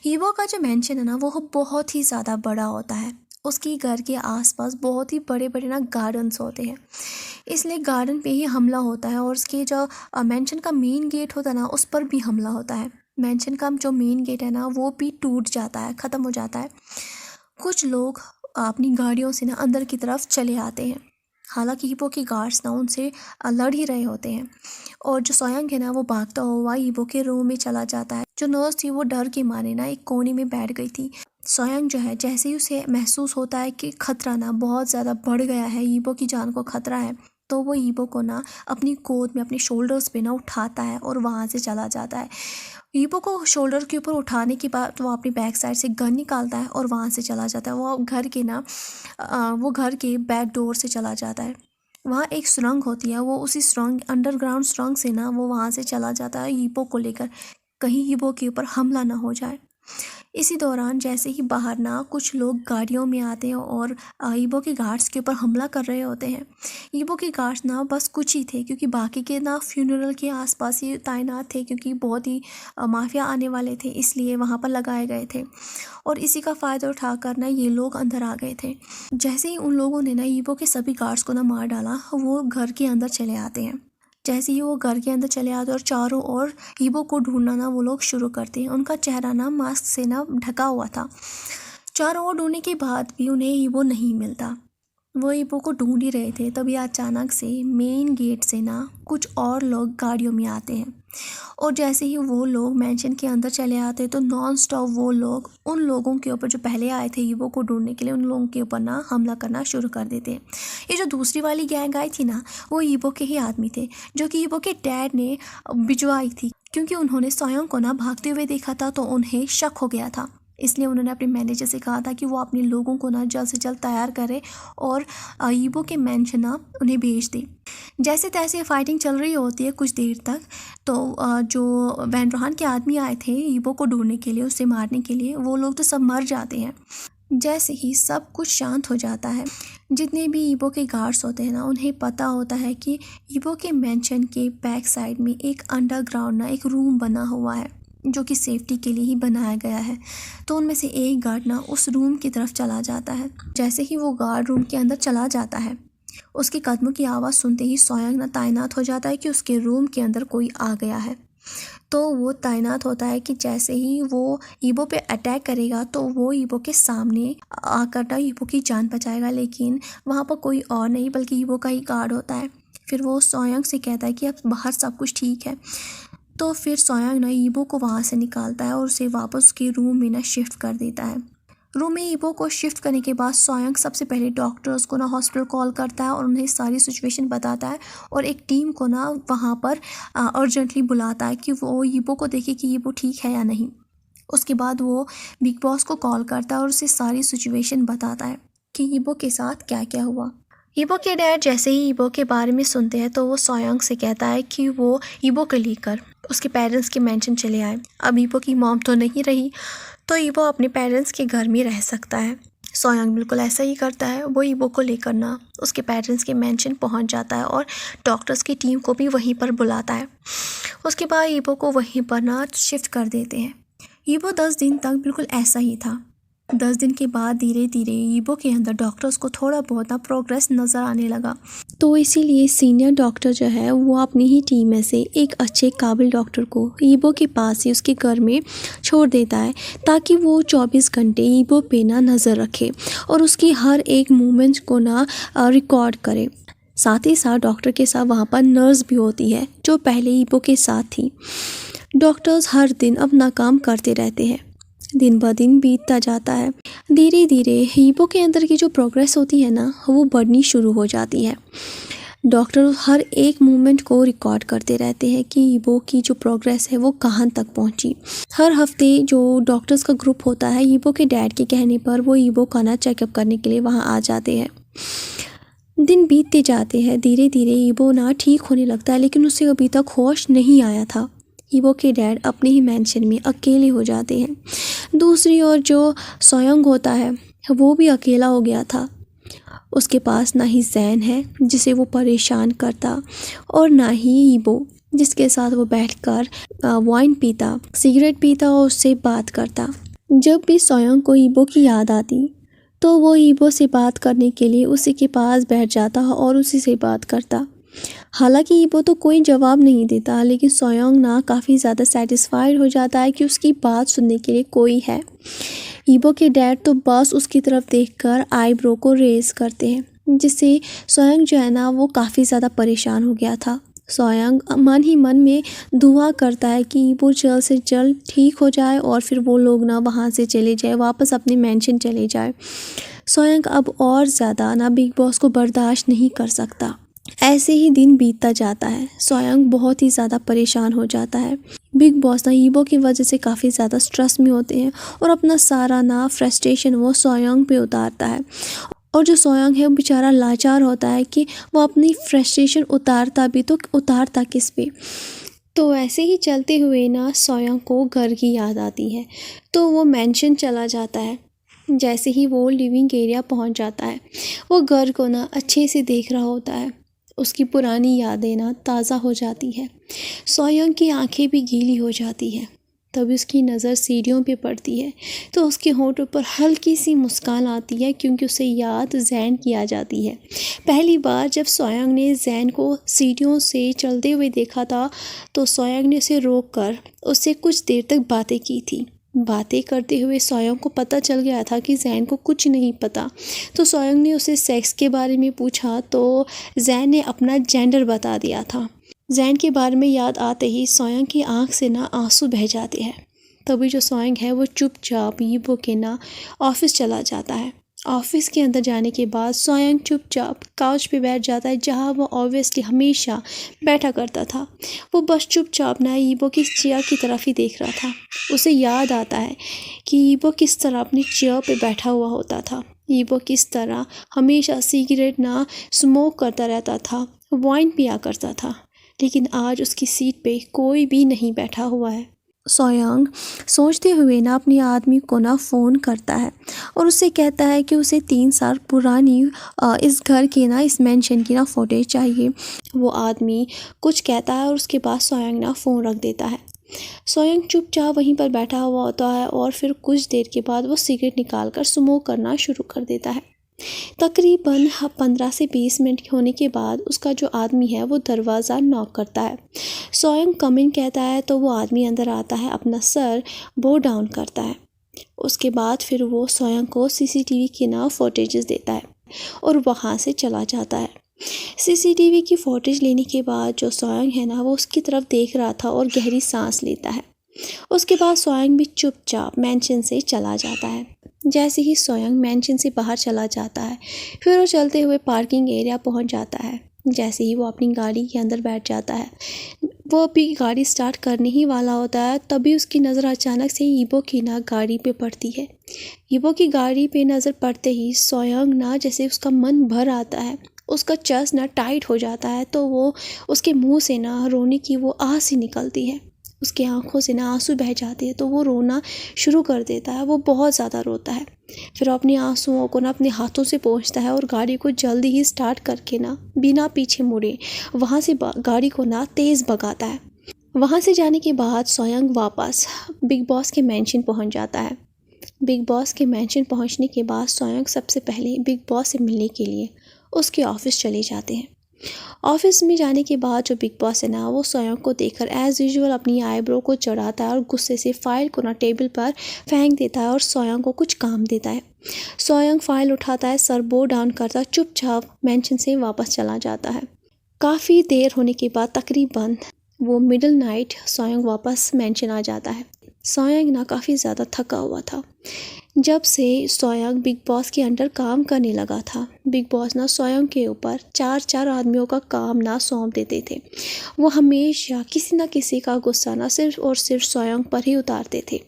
ईबो का जो मैंशन है ना, वो बहुत ही ज़्यादा बड़ा होता है। उसके घर के आसपास बहुत ही बड़े बड़े ना गार्डन्स होते हैं, इसलिए गार्डन पे ही हमला होता है। और उसके जो मैंशन का मेन गेट होता है ना, उस पर भी हमला होता है। मैंशन का जो मेन गेट है ना, वो भी टूट जाता है, ख़त्म हो जाता है। कुछ लोग अपनी गाड़ियों से ना अंदर की तरफ चले आते हैं। हालांकि ईबो के गार्ड्स ना उनसे लड़ ही रहे होते हैं। और जो सोयांग है ना, वो भागता हुआ ईबो के रूम में चला जाता है। जो नर्स थी वो डर के मारे ना एक कोने में बैठ गई थी। सोयांग जो है, जैसे ही उसे महसूस होता है कि खतरा ना बहुत ज़्यादा बढ़ गया है, ईबो की जान को खतरा है, तो वो ईबो को ना अपनी गोद में, अपने शोल्डर्स पे ना उठाता है और वहाँ से चला जाता है। ईबो को शोल्डर के ऊपर उठाने के बाद वो अपनी बैक साइड से गन निकालता है और वहाँ से चला जाता है। वो घर के बैक डोर से चला जाता है। वहाँ एक सुरंग होती है, वो उसी सुरंग, अंडरग्राउंड सुरंग से ना वो वहाँ से चला जाता है ईबो को लेकर, कहीं ईबो के ऊपर हमला ना हो जाए। इसी दौरान जैसे ही बाहर ना कुछ लोग गाड़ियों में आते हैं और ईबो के गार्ड्स के ऊपर हमला कर रहे होते हैं। ईबो के गार्ड्स ना बस कुछ ही थे, क्योंकि बाकी के ना फ्यूनरल के आसपास ही तैनात थे, क्योंकि बहुत ही माफिया आने वाले थे, इसलिए वहाँ पर लगाए गए थे। और इसी का फ़ायदा उठाकर ना ये लोग अंदर आ गए थे। जैसे ही उन लोगों ने ना ईबो के सभी गार्ड्स को ना मार डाला, वो घर के अंदर चले आते हैं। जैसे ही वो घर के अंदर चले आते हैं और चारों ओर ईबो को ढूंढना ना वो लोग शुरू करते हैं। उनका चेहरा ना मास्क से ना ढका हुआ था। चारों ओर ढूंढने के बाद भी उन्हें ईबो नहीं मिलता। वो ईबो को ढूंढ ही रहे थे, तभी अचानक से मेन गेट से ना कुछ और लोग गाड़ियों में आते हैं। और जैसे ही वो लोग मैंशन के अंदर चले आते हैं, तो नॉन स्टॉप वो लोग उन लोगों के ऊपर जो पहले आए थे ईबो को ढूंढने के लिए, उन लोगों के ऊपर ना हमला करना शुरू कर देते हैं। ये जो दूसरी वाली गैंग आई थी ना, वो ईबो के ही आदमी थे, जो कि ईबो के डैड ने भिजवाई थी, क्योंकि उन्होंने सोयांग को ना भागते हुए देखा था, तो उन्हें शक हो गया था। इसलिए उन्होंने अपने मैनेजर से कहा था कि वो अपने लोगों को ना जल्द से जल्द तैयार करे और ईबो के मेंशन ना उन्हें भेज दे। जैसे तैसे फाइटिंग चल रही होती है कुछ देर तक, तो जो वैन रोहान के आदमी आए थे ईबो को ढूंढने के लिए, उसे मारने के लिए, वो लोग तो सब मर जाते हैं। जैसे ही सब कुछ शांत हो जाता है, जितने भी ईबो के गार्ड्स होते हैं ना, उन्हें पता होता है कि ईबो के मेंशन के बैक साइड में एक अंडरग्राउंड ना एक रूम बना हुआ है जो कि सेफ्टी के लिए ही बनाया गया है। तो उनमें से एक गार्ड ना उस रूम की तरफ चला जाता है। जैसे ही वो गार्ड रूम के अंदर चला जाता है, उसके कदमों की आवाज़ सुनते ही सोयांग ना तैनात हो जाता है कि उसके रूम के अंदर कोई आ गया है। तो वो तैनात होता है कि जैसे ही वो ईबो पे अटैक करेगा तो वो ईबो के सामने आकर ना ईबो की जान बचाएगा, लेकिन वहाँ पर कोई और नहीं बल्कि ईबो का ही गार्ड होता है। फिर वो सोयांग से कहता है कि अब बाहर सब कुछ ठीक है। तो फिर सोयांग ना ईबो को वहाँ से निकालता है और उसे वापस उसके रूम में ना शिफ्ट कर देता है। रूम में ईबो को शिफ्ट करने के बाद सोयांग सबसे पहले डॉक्टर्स को ना हॉस्पिटल कॉल करता है और उन्हें सारी सिचुएशन बताता है और एक टीम को ना वहाँ पर अर्जेंटली बुलाता है कि वो ईबो को देखे कि ईबो ठीक है या नहीं। उसके बाद वो बिग बॉस को कॉल करता है और उसे सारी सिचुएशन बताता है कि ईबो के साथ क्या क्या हुआ। ईबो के डैड जैसे ही ईबो के बारे में सुनते हैं तो वो सोयांग से कहता है कि वो ईबो को लेकर उसके पेरेंट्स के मेंशन चले आए। अब ईबो की मॉम तो नहीं रही, तो ईबो अपने पेरेंट्स के घर में रह सकता है। सोयांग बिल्कुल ऐसा ही करता है। वो ईबो को लेकर ना उसके पेरेंट्स के मेंशन पहुंच जाता है और डॉक्टर्स की टीम को भी वहीं पर बुलाता है। उसके बाद ईबो को वहीं पर ना शिफ्ट कर देते हैं। ईबो 10 दिन तक बिल्कुल ऐसा ही था। 10 दिन के बाद धीरे धीरे ईबो के अंदर डॉक्टर्स को थोड़ा बहुत ना प्रोग्रेस नज़र आने लगा। तो इसीलिए सीनियर डॉक्टर जो है वो अपनी ही टीम में से एक अच्छे काबिल डॉक्टर को ईबो के पास ही उसके घर में छोड़ देता है, ताकि वो 24 घंटे ईबो पे ना नज़र रखे और उसकी हर एक मूवमेंट को ना रिकॉर्ड करे। साथ ही साथ डॉक्टर के साथ वहाँ पर नर्स भी होती है जो पहले ईबो के साथ थी। डॉक्टर्स हर दिन अपना काम करते रहते हैं। दिन ब दिन बीतता जाता है। धीरे धीरे ईबो के अंदर की जो प्रोग्रेस होती है ना, वो बढ़नी शुरू हो जाती है। डॉक्टर हर एक मूवमेंट को रिकॉर्ड करते रहते हैं कि ईबो की जो प्रोग्रेस है वो कहाँ तक पहुँची। हर हफ्ते जो डॉक्टर्स का ग्रुप होता है, ईबो के डैड के कहने पर वो ईबो का ना चेकअप करने के लिए वहाँ आ जाते हैं। दिन बीतते जाते हैं। धीरे धीरे ईबो ना ठीक होने लगता है, लेकिन उसे अभी तक होश नहीं आया था। ईबो के डैड अपने ही मेंशन में अकेले हो जाते हैं। दूसरी ओर जो सोयांग होता है वो भी अकेला हो गया था। उसके पास ना ही जैन है जिसे वो परेशान करता, और ना ही ईबो जिसके साथ वो बैठकर वाइन पीता, सिगरेट पीता और उससे बात करता। जब भी सोयांग को ईबो की याद आती तो वो ईबो से बात करने के लिए उसी के पास बैठ जाता और उसी से बात करता। हालांकि ईबो तो कोई जवाब नहीं देता, लेकिन सोयांग ना काफ़ी ज़्यादा सेटिस्फाइड हो जाता है कि उसकी बात सुनने के लिए कोई है। ईबो के डैड तो बस उसकी तरफ देखकर आईब्रो को रेज करते हैं, जिससे सोयांग जो है ना वो काफ़ी ज़्यादा परेशान हो गया था। सोयांग मन ही मन में दुआ करता है कि ईबो जल्द से जल्द ठीक हो जाए और फिर वो लोग ना वहाँ से चले जाए, वापस अपने मेंशन चले जाए। सोयांग अब और ज़्यादा ना बिग बॉस को बर्दाश्त नहीं कर सकता। ऐसे ही दिन बीतता जाता है। सोयांग बहुत ही ज़्यादा परेशान हो जाता है। बिग बॉस ना ईबो की वजह से काफ़ी ज़्यादा स्ट्रेस में होते हैं और अपना सारा ना फ्रस्ट्रेशन वो सोयांग पे उतारता है। और जो सोयांग है वो बेचारा लाचार होता है कि वो अपनी फ्रस्ट्रेशन उतारता भी तो उतारता किस पे। तो ऐसे ही चलते हुए ना सोयांग को घर की याद आती है, तो वो मेंशन चला जाता है। जैसे ही वो लिविंग एरिया पहुंच जाता है, वो घर को ना अच्छे से देख रहा होता है। उसकी पुरानी यादें ना ताज़ा हो जाती है। सोयांग की आंखें भी गीली हो जाती है। तभी उसकी नज़र सीढ़ियों पे पड़ती है तो उसके होंठों पर हल्की सी मुस्कान आती है, क्योंकि उसे याद जैन की आ जाती है। पहली बार जब सोयांग ने जैन को सीढ़ियों से चलते हुए देखा था तो सोयांग ने उसे रोककर उससे कुछ देर तक बातें की थी। बातें करते हुए सोयांग को पता चल गया था कि जैन को कुछ नहीं पता। तो सोयांग ने उसे सेक्स के बारे में पूछा तो जैन ने अपना जेंडर बता दिया था। जैन के बारे में याद आते ही सोयांग की आंख से ना आंसू बह जाते हैं। तभी जो सोयांग है वो चुपचाप ईबो के ना ऑफिस चला जाता है ऑफिस के अंदर जाने के बाद सोयंग चुपचाप काउच पे बैठ जाता है जहाँ वो ऑब्वियसली हमेशा बैठा करता था। वो बस चुपचाप ना ईबो की चेयर की तरफ ही देख रहा था। उसे याद आता है कि ईबो किस तरह अपनी चेयर पे बैठा हुआ होता था। ईबो किस तरह हमेशा सिगरेट ना स्मोक करता रहता था, वाइन पिया करता था, लेकिन आज उसकी सीट पे कोई भी नहीं बैठा हुआ है। सोयांग सोचते हुए ना अपने आदमी को ना फ़ोन करता है और उससे कहता है कि उसे 3 साल पुरानी इस घर की ना इस मेंशन की ना फुटेज चाहिए। वो आदमी कुछ कहता है और उसके बाद सोयांग ना फ़ोन रख देता है। सोयांग चुपचाप वहीं पर बैठा हुआ होता है और फिर कुछ देर के बाद वो सिगरेट निकाल कर स्मोक करना शुरू कर देता है। तकरीबन 15 से 20 मिनट होने के बाद उसका जो आदमी है वो दरवाज़ा नॉक करता है। सोयंग कम इन कहता है तो वो आदमी अंदर आता है, अपना सर बो डाउन करता है। उसके बाद फिर वो सोयंग को सीसीटीवी की ना फुटेजेस देता है और वहाँ से चला जाता है। सीसीटीवी की फुटेज लेने के बाद जो सोयंग है ना वो उसकी तरफ देख रहा था और गहरी सांस लेता है। उसके बाद सोयंग भी चुपचाप मेंशन से चला जाता है। जैसे ही सोयंग मेंशन से बाहर चला जाता है फिर वो चलते हुए पार्किंग एरिया पहुंच जाता है। जैसे ही वो अपनी गाड़ी के अंदर बैठ जाता है, वो अभी गाड़ी स्टार्ट करने ही वाला होता है, तभी उसकी नज़र अचानक से ईबो की ना गाड़ी पे पड़ती है। ईबो की गाड़ी पे नज़र पड़ते ही सोयंग ना जैसे उसका मन भर आता है, उसका चेस्ट ना टाइट हो जाता है, तो वो उसके मुंह से ना रोने की वो आह निकलती है। उसकी आंखों से ना आंसू बह जाते हैं तो वो रोना शुरू कर देता है। वो बहुत ज़्यादा रोता है। फिर अपने आंसुओं को ना अपने हाथों से पोंछता है और गाड़ी को जल्दी ही स्टार्ट करके ना बिना पीछे मुड़े वहाँ से गाड़ी को ना तेज़ भगाता है। वहाँ से जाने के बाद सोयंग वापस बिग बॉस के मेंशन पहुँच जाता है। बिग बॉस के मेंशन पहुँचने के बाद सोयंग सबसे पहले बिग बॉस से मिलने के लिए उसके ऑफिस चले जाते हैं। ऑफिस में जाने के बाद जो बिग बॉस है ना वो सोयंग को देखकर एज़ यूजुअल अपनी आईब्रो को चढ़ाता है और गुस्से से फाइल को ना टेबल पर फेंक देता है और सोयंग को कुछ काम देता है। सोयंग फाइल उठाता है, सर बो डाउन करता, चुपचाप मेंशन से वापस चला जाता है। काफ़ी देर होने के बाद तकरीबन वो मिडल नाइट सोयंग वापस मेंशन आ जाता है। सोयंग ना काफ़ी ज़्यादा थका हुआ था। जब से सोयंग बिग बॉस के अंडर काम करने लगा था, बिग बॉस ना सोयंग के ऊपर 4 आदमियों का काम ना सौंप देते थे। वो हमेशा किसी ना किसी का गुस्सा ना सिर्फ और सिर्फ सोयंग पर ही उतारते थे,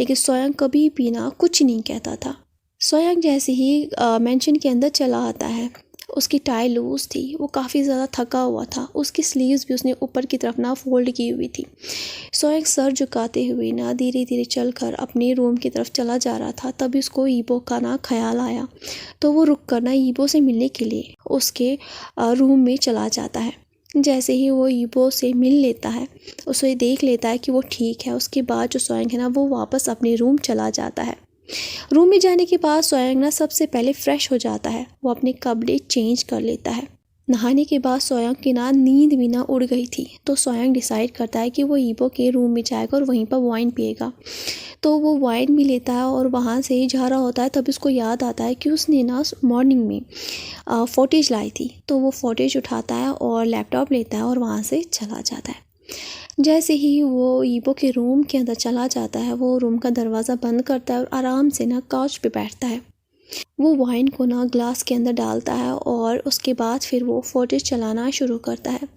लेकिन सोयंग कभी भी ना कुछ नहीं कहता था। सोयंग जैसे ही मेंशन के अंदर चला आता है, उसकी टाई लूज़ थी, वो काफ़ी ज़्यादा थका हुआ था, उसकी स्लीव्स भी उसने ऊपर की तरफ ना फोल्ड की हुई थी। सोयंग सर झुकाते हुए ना धीरे धीरे चलकर अपने रूम की तरफ चला जा रहा था, तभी उसको ईबो का ना ख्याल आया, तो वो रुक कर ना ईबो से मिलने के लिए उसके रूम में चला जाता है। जैसे ही वो ईबो से मिल लेता है, उसे देख लेता है कि वो ठीक है, उसके बाद जो सोयंग है ना वो वापस अपने रूम चला जाता है। रूम में जाने के बाद सोयंग ना सबसे पहले फ्रेश हो जाता है। वो अपने कपड़े चेंज कर लेता है। नहाने के बाद सोयंग की ना नींद भी ना उड़ गई थी, तो सोयंग डिसाइड करता है कि वो ईबो के रूम में जाएगा और वहीं पर वाइन पिएगा। तो वो वाइन भी लेता है और वहाँ से ही जा रहा होता है, तब उसको याद आता है कि उसने ना मॉर्निंग में फुटेज लाई थी। तो वो फुटेज उठाता है और लैपटॉप लेता है और वहाँ से चला जाता है। जैसे ही वो ईबो के रूम के अंदर चला जाता है, वो रूम का दरवाज़ा बंद करता है और आराम से ना काउच पे बैठता है। वो वाइन को ना ग्लास के अंदर डालता है और उसके बाद फिर वो फुटेज चलाना शुरू करता है।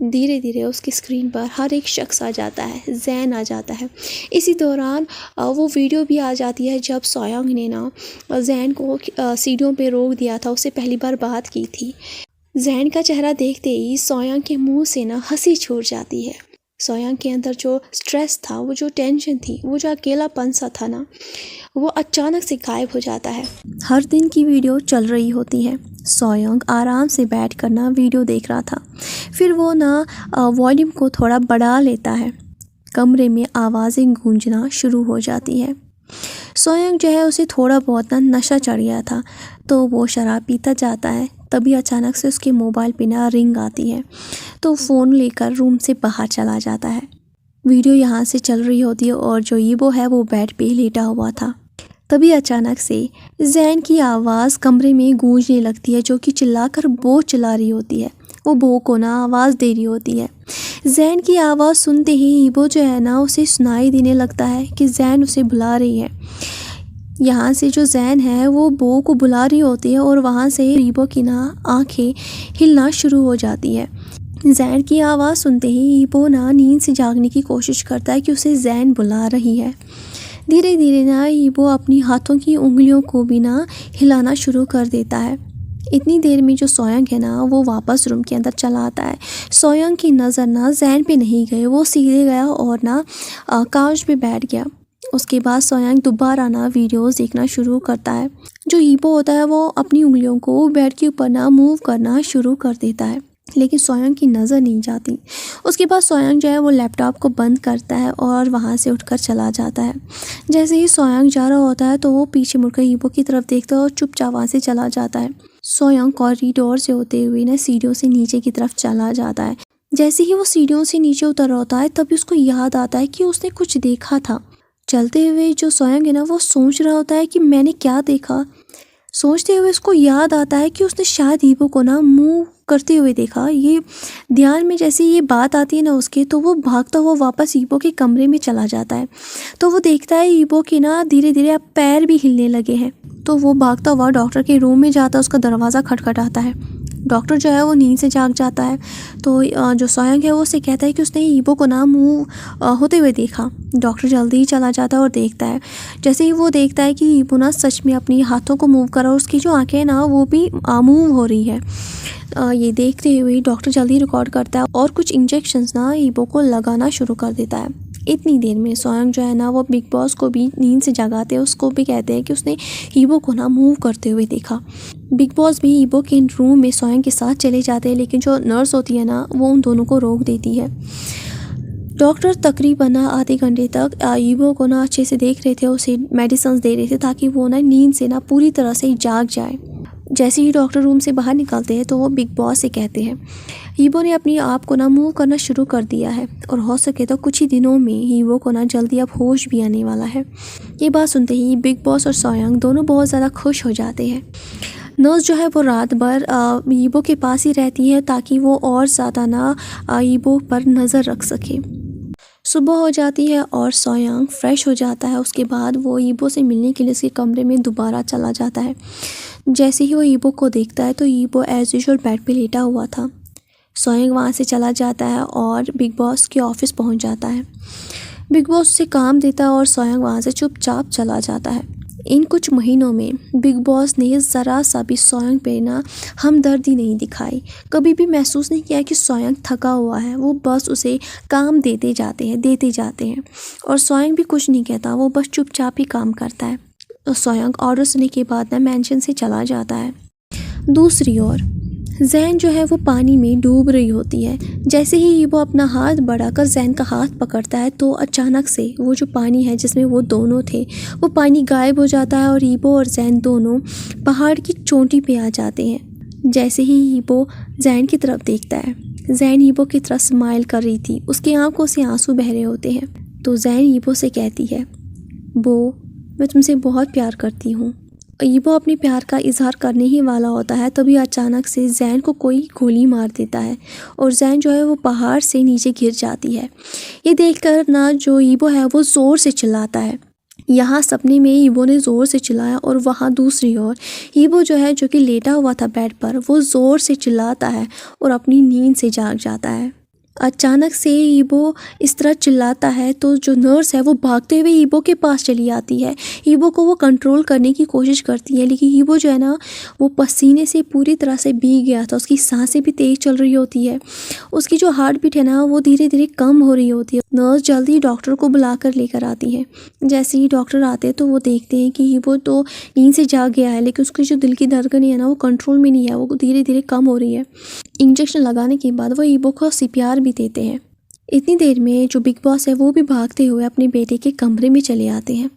धीरे धीरे उसकी स्क्रीन पर हर एक शख्स आ जाता है, जैन आ जाता है। इसी दौरान वो वीडियो भी आ जाती है जब सोयंग ने ना जैन को सीढ़ियों पे रोक दिया था, उससे पहली बार बात की थी। जैन का चेहरा देखते ही सोयंग के मुंह से ना हंसी छूट जाती है। सोयंग के अंदर जो स्ट्रेस था, वो जो टेंशन थी, वो जो अकेलापन सा था ना, वो अचानक से गायब हो जाता है। हर दिन की वीडियो चल रही होती है। सोयंग आराम से बैठ कर ना वीडियो देख रहा था। फिर वो ना वॉल्यूम को थोड़ा बढ़ा लेता है। कमरे में आवाज़ें गूंजना शुरू हो जाती है। सोयंग जो है उसे थोड़ा बहुत ना नशा चढ़ गया था, तो वो शराब पीता जाता है। तभी अचानक से उसके मोबाइल पे ना रिंग आती है, तो फ़ोन लेकर रूम से बाहर चला जाता है। वीडियो यहाँ से चल रही होती है और जो ईबो है वो बेड पे लेटा हुआ था। तभी अचानक से जैन की आवाज़ कमरे में गूंजने लगती है, जो कि चिल्लाकर बो चिल्ला रही होती है। वो बो को ना आवाज़ दे रही होती है। जैन की आवाज़ सुनते ही ईबो जो है ना उसे सुनाई देने लगता है कि जैन उसे बुला रही है। यहाँ से जो जैन है वो बो को बुला रही होती है और वहाँ से ईबो की ना आंखें हिलना शुरू हो जाती है। जैन की आवाज़ सुनते ही ईबो ना नींद से जागने की कोशिश करता है कि उसे जैन बुला रही है। धीरे धीरे ना ईबो अपनी हाथों की उंगलियों को भी ना हिलाना शुरू कर देता है। इतनी देर में जो सोयांग है ना वो वापस रूम के अंदर चला आता है। सोयांग की नज़र ना जैन पे नहीं गई, वो सीधे गया और ना काउच पे बैठ गया। उसके बाद सोयांग दोबारा ना वीडियोस देखना शुरू करता है। जो ईबो होता है वो अपनी उंगलियों को बेड के ऊपर ना मूव करना शुरू कर देता है, लेकिन सोयांग की नज़र नहीं जाती। उसके बाद सोयांग जो है वो लैपटॉप को बंद करता है और वहाँ से उठकर चला जाता है। जैसे ही सोयांग जा रहा होता है तो वो पीछे मुड़कर ईबो की तरफ देखता है और चुपचाप वहाँ से चला जाता है। सोयांग कॉरिडोर से होते हुए ना सीढ़ियों से नीचे की तरफ चला जाता है। जैसे ही वो सीढ़ियों से नीचे उतर होता है तभी उसको याद आता है कि उसने कुछ देखा था। चलते हुए जो सोयांग है ना वो सोच रहा होता है कि मैंने क्या देखा। सोचते हुए उसको याद आता है कि उसने शायद ईबो को ना मूव करते हुए देखा। ये ध्यान में जैसे ये बात आती है ना उसके, तो वो भागता हुआ वापस ईबो के कमरे में चला जाता है। तो वो देखता है ईबो के ना धीरे धीरे अब पैर भी हिलने लगे हैं। तो वो भागता हुआ डॉक्टर के रूम में जाता है, उसका दरवाज़ा खटखटाता है। डॉक्टर जो है वो नींद से जाग जाता है। तो जो सोयांग है वो उससे कहता है कि उसने ईबो को ना मूव होते हुए देखा। डॉक्टर जल्दी ही चला जाता है और देखता है। जैसे ही वो देखता है कि ईबो ना सच में अपनी हाथों को मूव कर और उसकी जो आंखें हैं ना वो भी मूव हो रही है। ये देखते हुए डॉक्टर जल्दी रिकॉर्ड करता है और कुछ इंजेक्शंस ना ईबो को लगाना शुरू कर देता है। इतनी देर में सोयांग जो है ना वो बिग बॉस को भी नींद से जगाते हैं। उसको भी कहते हैं कि उसने ईबो को ना मूव करते हुए देखा। बिग बॉस भी ईबो के रूम में सोयांग के साथ चले जाते हैं, लेकिन जो नर्स होती है ना वो उन दोनों को रोक देती है। डॉक्टर तकरीबन आधे घंटे तक ईबो को ना अच्छे से देख रहे थे, उसे मेडिसिन दे रहे थे ताकि वो ना नींद से ना पूरी तरह से जाग जाए। जैसे ही डॉक्टर रूम से बाहर निकलते हैं तो वो बिग बॉस से कहते हैं ईबो ने अपनी आप को ना मूव करना शुरू कर दिया है और हो सके तो कुछ ही दिनों में ईबो को ना जल्दी अब होश भी आने वाला है। ये बात सुनते ही बिग बॉस और सोयांग दोनों बहुत ज़्यादा खुश हो जाते हैं। नर्स जो है वो रात भर ईबो के पास ही रहती है ताकि वो और ज़्यादा ना ईबो पर नज़र रख सके। सुबह हो जाती है और सोयांग फ्रेश हो जाता है। उसके बाद वो ईबो से मिलने के लिए उसके कमरे में दोबारा चला जाता है। जैसे ही वो ईबो को देखता है तो ईबो एज यूजुअल बेड पे लेटा हुआ था। सोयांग वहाँ से चला जाता है और बिग बॉस के ऑफिस पहुँच जाता है। बिग बॉस उसे काम देता है और सोयांग वहाँ से चुपचाप चला जाता है। इन कुछ महीनों में बिग बॉस ने ज़रा सा भी सोयांग पे ना हमदर्दी नहीं दिखाई। कभी भी महसूस नहीं किया कि सोयांग थका हुआ है। वो बस उसे काम देते जाते हैं और सोयांग भी कुछ नहीं कहता, वो बस चुपचाप ही काम करता है। तो सोयांग ऑर्डर सुनने के बाद ना मैंशन से चला जाता है। दूसरी ओर जैन जो है वो पानी में डूब रही होती है। जैसे ही ईबो अपना हाथ बढ़ाकर जैन का हाथ पकड़ता है तो अचानक से वो जो पानी है जिसमें वो दोनों थे वो पानी गायब हो जाता है और ईबो और जैन दोनों पहाड़ की चोटी पे आ जाते हैं। जैसे ही ईबो जैन की तरफ देखता है, जैन ईबो की तरफ स्माइल कर रही थी, उसकी आंखों से आंसू बह रहे होते हैं। तो जैन ईबो से कहती है, बो मैं तुमसे बहुत प्यार करती हूँ। ईबो अपने प्यार का इजहार करने ही वाला होता है तभी अचानक से जैन को कोई गोली मार देता है और जैन जो है वो पहाड़ से नीचे गिर जाती है। ये देखकर ना जो ईबो है वो ज़ोर से चिल्लाता है। यहाँ सपने में ईबो ने ज़ोर से चिल्लाया और वहाँ दूसरी ओर ईबो जो है जो कि लेटा हुआ था बेड पर, वो ज़ोर से चिल्लाता है और अपनी नींद से जाग जाता है। अचानक से ईबो इस तरह चिल्लाता है तो जो नर्स है वो भागते हुए ईबो के पास चली आती है। ईबो को वो कंट्रोल करने की कोशिश करती है, लेकिन ईबो जो है ना वो पसीने से पूरी तरह से भीग गया था। उसकी सांसें भी तेज़ चल रही होती है, उसकी जो हार्ट बीट है ना वो धीरे धीरे कम हो रही होती है। नर्स जल्दी डॉक्टर को बुला कर लेकर आती है। जैसे ही डॉक्टर आते हैं तो वो देखते हैं कि ईबो तो नींद से जाग गया है, लेकिन उसकी जो दिल की धड़कन है ना वो कंट्रोल में नहीं है, वो धीरे धीरे कम हो रही है। इंजेक्शन लगाने के बाद वो ईबो को सीपीआर भी देते हैं। इतनी देर में जो बिग बॉस है वो भी भागते हुए अपने बेटे के कमरे में चले आते हैं।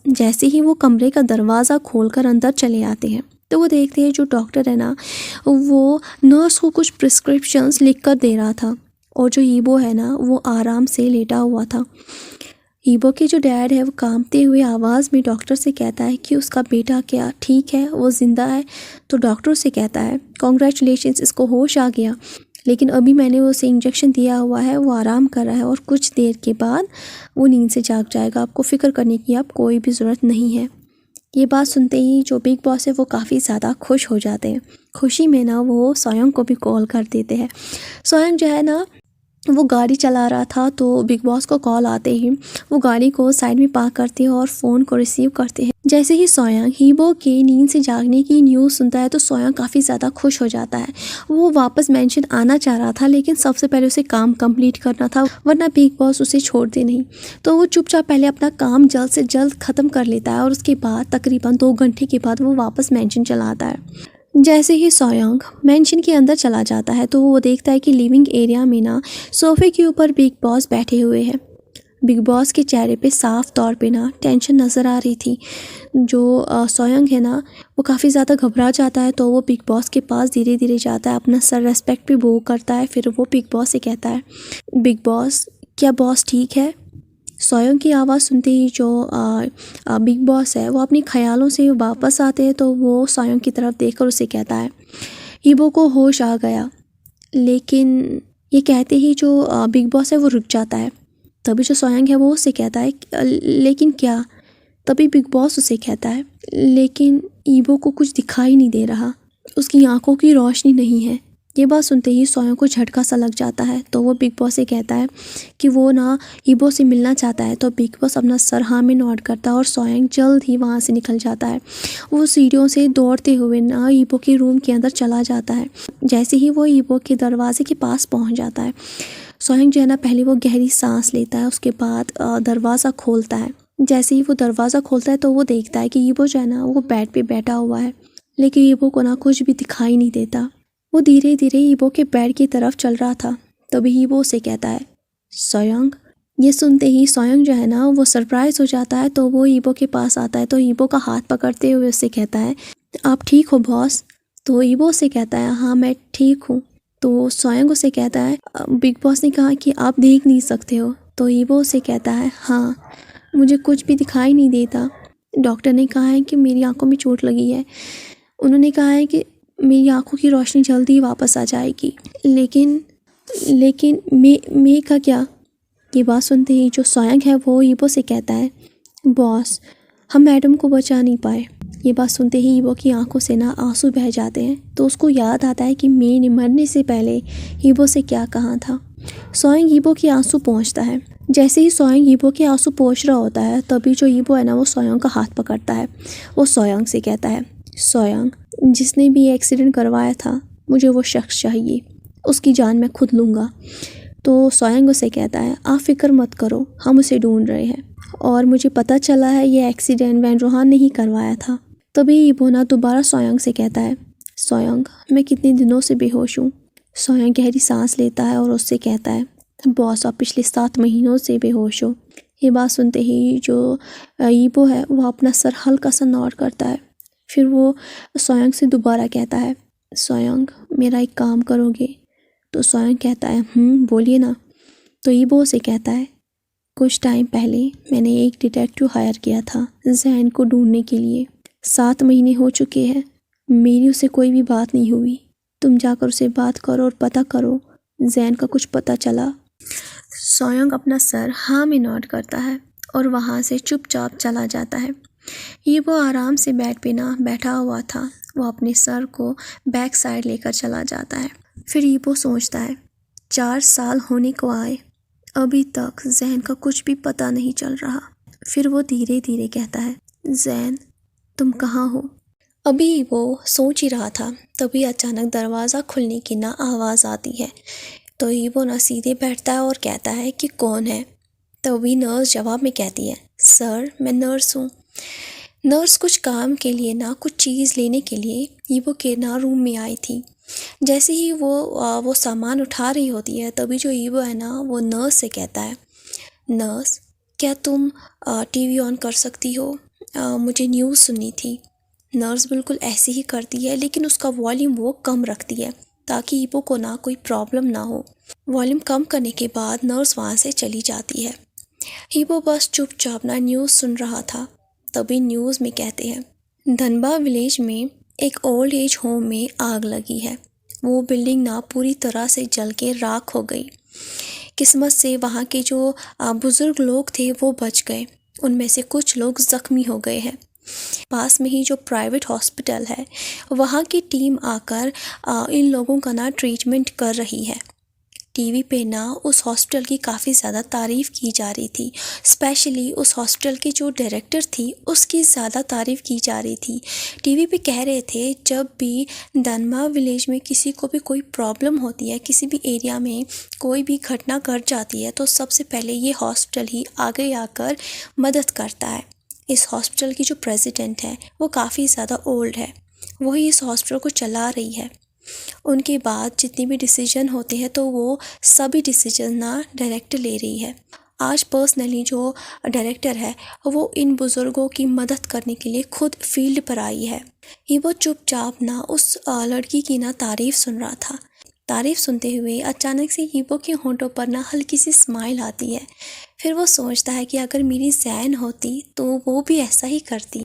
जैसे ही वो कमरे का दरवाज़ा खोलकर अंदर चले आते हैं तो वो देखते हैं जो डॉक्टर है ना वो नर्स को कुछ प्रिस्क्रिप्शंस लिख कर दे रहा था और जो ईबो है ना वो आराम से लेटा हुआ था। ईबो के जो डैड है वो कांपते हुए आवाज़ में डॉक्टर से कहता है कि उसका बेटा क्या ठीक है, वो ज़िंदा है। तो डॉक्टर से कहता है कॉन्ग्रेचुलेशंस, इसको होश आ गया, लेकिन अभी मैंने उसे इंजेक्शन दिया हुआ है, वो आराम कर रहा है और कुछ देर के बाद वो नींद से जाग जाएगा, आपको फ़िक्र करने की अब कोई भी ज़रूरत नहीं है। ये बात सुनते ही जो बिग बॉस है वो काफ़ी ज़्यादा खुश हो जाते हैं। खुशी में ना वो सोयंग को भी कॉल कर देते हैं। सोयंग जो है ना वो गाड़ी चला रहा था, तो बिग बॉस को कॉल आते ही वो गाड़ी को साइड में पार्क करते हैं और फ़ोन को रिसीव करते हैं। जैसे ही सोयंग हीबो के नींद से जागने की न्यूज़ सुनता है तो सोयंग काफ़ी ज़्यादा खुश हो जाता है। वो वापस मेंशन आना चाह रहा था, लेकिन सबसे पहले उसे काम कंप्लीट करना था, वरना बिग बॉस उसे छोड़ते नहीं। तो वो चुपचाप पहले अपना काम जल्द से जल्द ख़त्म कर लेता है और उसके बाद तकरीबन 2 घंटे के बाद वो वापस मेंशन चलाता है। जैसे ही सोयंग मेंशन के अंदर चला जाता है तो वो देखता है कि लिविंग एरिया में ना सोफे के ऊपर बिग बॉस बैठे हुए हैं। बिग बॉस के चेहरे पे साफ तौर पे ना टेंशन नज़र आ रही थी। जो सोयंग है ना वो काफ़ी ज़्यादा घबरा जाता है, तो वो बिग बॉस के पास धीरे धीरे जाता है, अपना सर रेस्पेक्ट भी वो करता है। फिर वो बिग बॉस से कहता है, बिग बॉस क्या बॉस ठीक है? सोयंग की आवाज़ सुनते ही जो बिग बॉस है वो अपने ख्यालों से वापस आते हैं, तो वो सोयंग की तरफ देखकर उसे कहता है, हीबो को होश आ गया। लेकिन ये कहते ही जो बिग बॉस है वो रुक जाता है। तभी जो सोयंग है वो उससे कहता है, लेकिन क्या? तभी बिग बॉस उसे कहता है, लेकिन ईबो को कुछ दिखाई नहीं दे रहा, उसकी आंखों की रोशनी नहीं है। ये बात सुनते ही सोयंग को झटका सा लग जाता है, तो वो बिग बॉस से कहता है कि वो ना ईबो से मिलना चाहता है। तो बिग बॉस अपना सर हाँ में नोट करता है और सोयंग जल्द ही वहाँ से निकल जाता है। वो सीढ़ियों से दौड़ते हुए ना ईबो के रूम के अंदर चला जाता है। जैसे ही वो ईबो के दरवाजे के पास पहुँच जाता है, सोयंग जो है ना पहले वो गहरी सांस लेता है, उसके बाद दरवाज़ा खोलता है। जैसे ही वो दरवाज़ा खोलता है तो वो देखता है कि ईबो जो है ना वो बेड पे बैठा हुआ है, लेकिन ईबो को ना कुछ भी दिखाई नहीं देता। वो धीरे धीरे ईबो के बेड की तरफ चल रहा था, तभी ईबो उसे कहता है, सोयंग। ये सुनते ही सोयंग जो है ना वो सरप्राइज़ हो जाता है, तो वो ईबो के पास आता है, तो ईबो का हाथ पकड़ते हुए उससे कहता है, आप ठीक हो बॉस? तो ईबो उसे कहता है, हाँ मैं ठीक हूँ। तो सोयंग उसे कहता है, बिग बॉस ने कहा कि आप देख नहीं सकते हो। तो ईबो उसे कहता है, हाँ मुझे कुछ भी दिखाई नहीं देता। डॉक्टर ने कहा है कि मेरी आंखों में चोट लगी है, उन्होंने कहा है कि मेरी आंखों की रोशनी जल्दी ही वापस आ जाएगी, लेकिन लेकिन मैं का क्या? ये बात सुनते ही जो सोयंग है वो ईबो से कहता है, बॉस हम मैडम को बचा नहीं पाए। ये बात सुनते ही ईबो की आंखों से ना आंसू बह जाते हैं, तो उसको याद आता है कि मैंने मरने से पहले ईबो से क्या कहा था। सोयंग ईबो की आंसू पोंछता है। जैसे ही सोयंग ईबो के आंसू पोंछ रहा होता है, तभी जो ईबो है ना वो सोयंग का हाथ पकड़ता है। वो सोयंग से कहता है, सोयंग जिसने भी एक्सीडेंट करवाया था मुझे वो शख्स चाहिए, उसकी जान मैं खुद लूँगा। तो सोयंग उसे कहता है, आप फिक्र मत करो, हम उसे ढूंढ रहे हैं और मुझे पता चला है ये एक्सीडेंट वैन रोहान ने ही करवाया था। तभी ईबो ना दोबारा सोयंग से कहता है, सोयंग मैं कितने दिनों से बेहोश हूँ। सोयंग गहरी सांस लेता है और उससे कहता है, बॉस आप पिछले 7 महीनों से बेहोश हो। ये बात सुनते ही जो ईबो है वो अपना सर हल्का सा नॉड करता है। फिर वो सोयंग से दोबारा कहता है, सोयंग मेरा एक काम करोगे? तो सोयंग कहता है, बोलिए ना। तो ईबो से कहता है, कुछ टाइम पहले मैंने एक डिटेक्टिव हायर किया था जैन को ढूंढने के लिए। 7 महीने हो चुके हैं, मेरी उसे कोई भी बात नहीं हुई। तुम जाकर उसे बात करो और पता करो जैन का कुछ पता चला। सोयंग अपना सर हाँ में नोट करता है और वहाँ से चुपचाप चला जाता है। ये वो आराम से बेड पे ना बैठा हुआ था, वो अपने सर को बैक साइड लेकर चला जाता है। फिर ईबो सोचता है, 4 साल होने को आए, अभी तक जैन का कुछ भी पता नहीं चल रहा। फिर वो धीरे धीरे कहता है, जैन तुम कहाँ हो? अभी वो सोच ही रहा था, तभी अचानक दरवाज़ा खुलने की ना आवाज़ आती है। तो ईबो ना सीधे बैठता है और कहता है कि कौन है? तभी नर्स जवाब में कहती है, सर मैं नर्स हूँ। नर्स कुछ काम के लिए ना कुछ चीज़ लेने के लिए ईबो के ना रूम में आई थी। जैसे ही वो सामान उठा रही होती है, तभी जो ईबो है ना वो नर्स से कहता है, नर्स क्या तुम टीवी ऑन कर सकती हो? मुझे न्यूज़ सुननी थी। नर्स बिल्कुल ऐसे ही करती है, लेकिन उसका वॉल्यूम वो कम रखती है ताकि ईबो को ना कोई प्रॉब्लम ना हो। वॉल्यूम कम करने के बाद नर्स वहाँ से चली जाती है। ईबो बस चुपचाप ना न्यूज़ सुन रहा था। तभी न्यूज़ में कहते हैं, धनबा विलेज में एक ओल्ड एज होम में आग लगी है। वो बिल्डिंग ना पूरी तरह से जल के राख हो गई। किस्मत से वहाँ के जो बुज़ुर्ग लोग थे वो बच गए, उनमें से कुछ लोग ज़ख्मी हो गए हैं। पास में ही जो प्राइवेट हॉस्पिटल है वहाँ की टीम आकर इन लोगों का ना ट्रीटमेंट कर रही है। टीवी पे ना उस हॉस्पिटल की काफ़ी ज़्यादा तारीफ़ की जा रही थी। स्पेशली उस हॉस्पिटल की जो डायरेक्टर थी उसकी ज़्यादा तारीफ़ की जा रही थी। टीवी पे कह रहे थे जब भी दनमा विलेज में किसी को भी कोई प्रॉब्लम होती है, किसी भी एरिया में कोई भी घटना घट जाती है तो सबसे पहले ये हॉस्पिटल ही आगे आकर मदद करता है। इस हॉस्पिटल की जो प्रेसिडेंट है वो काफ़ी ज़्यादा ओल्ड है, वही इस हॉस्पिटल को चला रही है। उनके बाद जितने भी डिसीजन होते हैं तो वो सभी डिसीजन ना डायरेक्टर ले रही है। आज पर्सनली जो डायरेक्टर है वो इन बुज़ुर्गों की मदद करने के लिए खुद फील्ड पर आई है। ये वो चुपचाप ना उस लड़की की ना तारीफ़ सुन रहा था। तारीफ़ सुनते हुए अचानक से हीबो के होंठों पर ना हल्की सी स्माइल आती है। फिर वो सोचता है कि अगर मेरी ज़ैन होती तो वो भी ऐसा ही करती।